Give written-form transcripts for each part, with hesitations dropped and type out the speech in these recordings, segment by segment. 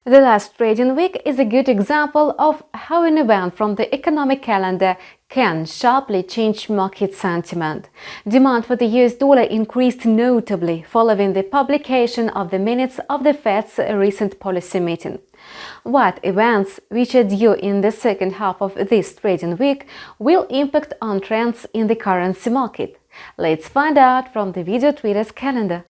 The last trading week is a good example of how an event from the economic calendar can sharply change market sentiment. Demand for the US dollar increased notably following the publication of the minutes of the Fed's recent policy meeting. What events, which are due in the second half of this trading week, will impact on trends in the currency market? Let's find out from the video trader's calendar.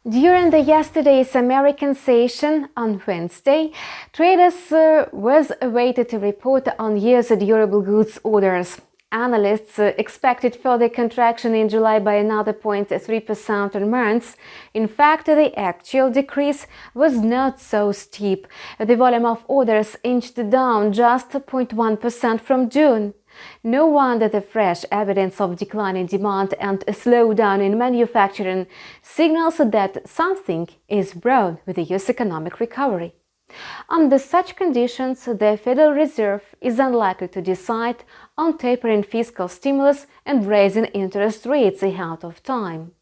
During yesterday's American session on Wednesday, traders was awaited a report on US durable goods orders. Analysts expected further contraction in July by another 0.3% on months. In fact, the actual decrease was not so steep. The volume of orders inched down just 0.1% from June. No wonder the fresh evidence of declining demand and a slowdown in manufacturing signals that something is wrong with the US economic recovery. Under such conditions, the Federal Reserve is unlikely to decide on tapering fiscal stimulus and raising interest rates ahead of time.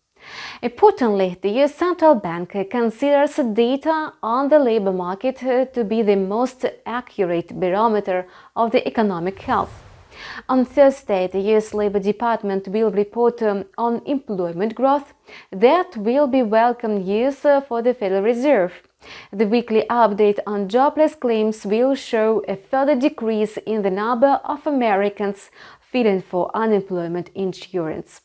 Importantly, the US Central Bank considers data on the labor market to be the most accurate barometer of the economic health. On Thursday, the US Labor Department will report on employment growth. That will be welcome news for the Federal Reserve. The weekly update on jobless claims will show a further decrease in the number of Americans filing for unemployment insurance.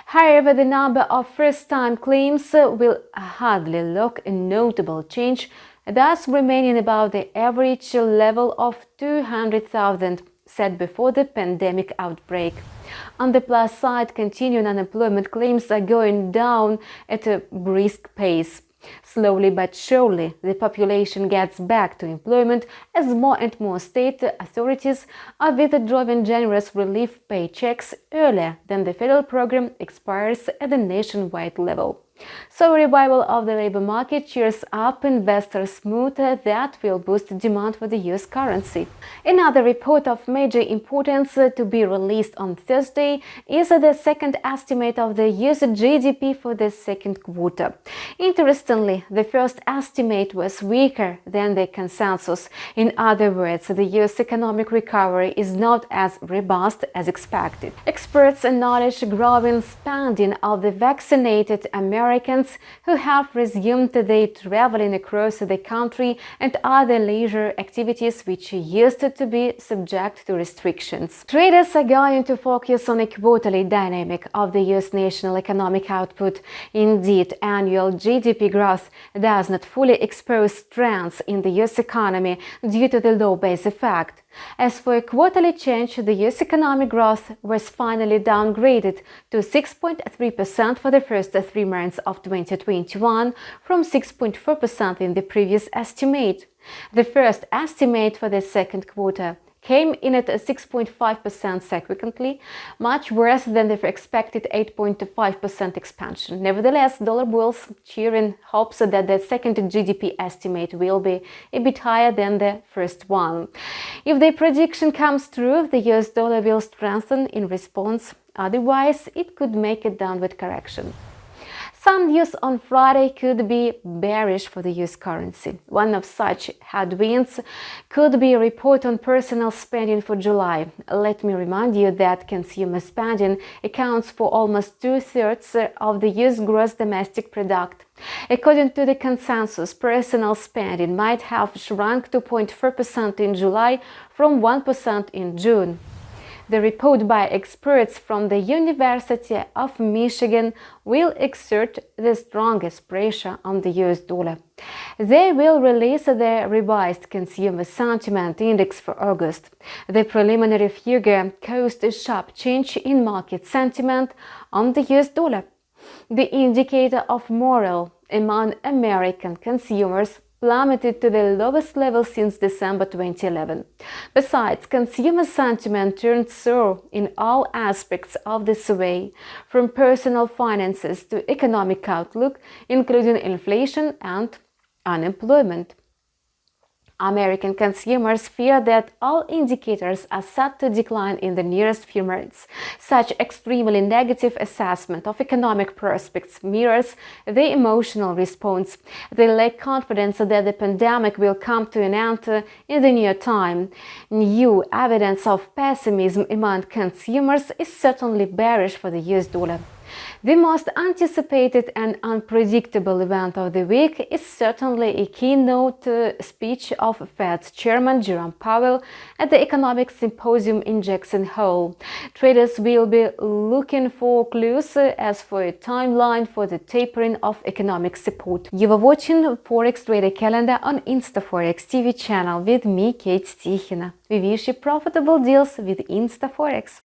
However, the number of first-time claims will hardly look a notable change, thus remaining above the average level of 200,000 set before the pandemic outbreak. On the plus side, continuing unemployment claims are going down at a brisk pace. Slowly but surely, the population gets back to employment as more and more state authorities are withdrawing generous relief paychecks earlier than the federal program expires at the nationwide level. So, a revival of the labor market cheers up investors' mood that will boost demand for the US currency. Another report of major importance to be released on Thursday is the second estimate of the US GDP for the second quarter. Interestingly, the first estimate was weaker than the consensus. In other words, the US economic recovery is not as robust as expected. Experts acknowledge growing spending of the vaccinated Americans who have resumed their traveling across the country and other leisure activities which used to be subject to restrictions. Traders are going to focus on a quarterly dynamic of the US national economic output. Indeed, annual GDP growth does not fully expose trends in the US economy due to the low base effect. As for a quarterly change, the US economic growth was finally downgraded to 6.3% for the first 3 months of 2021 from 6.4% in the previous estimate. The first estimate for the second quarter came in at 6.5% significantly, much worse than the expected 8.5% expansion. Nevertheless, dollar bulls cheer in hopes that the second GDP estimate will be a bit higher than the first one. If the prediction comes true, the US dollar will strengthen in response. Otherwise, it could make a downward correction. Some news on Friday could be bearish for the US currency. One of such headwinds could be a report on personal spending for July. Let me remind you that consumer spending accounts for almost 2/3 of the US gross domestic product. According to the consensus, personal spending might have shrunk to 0.4% in July from 1% in June. The report by experts from the University of Michigan will exert the strongest pressure on the US dollar. They will release the revised Consumer Sentiment Index for August. The preliminary figure caused a sharp change in market sentiment on the US dollar. The indicator of morale among American consumers plummeted to the lowest level since December 2011. Besides, consumer sentiment turned sour in all aspects of the survey, from personal finances to economic outlook, including inflation and unemployment. American consumers fear that all indicators are set to decline in the nearest few months. Such extremely negative assessment of economic prospects mirrors their emotional response. They lack confidence that the pandemic will come to an end in the near time. New evidence of pessimism among consumers is certainly bearish for the US dollar. The most anticipated and unpredictable event of the week is certainly a keynote speech of Fed's Chairman Jerome Powell at the Economic Symposium in Jackson Hole. Traders will be looking for clues as for a timeline for the tapering of economic support. You are watching Forex Trader Calendar on InstaForex TV channel with me, Kate Tichina. We wish you profitable deals with InstaForex.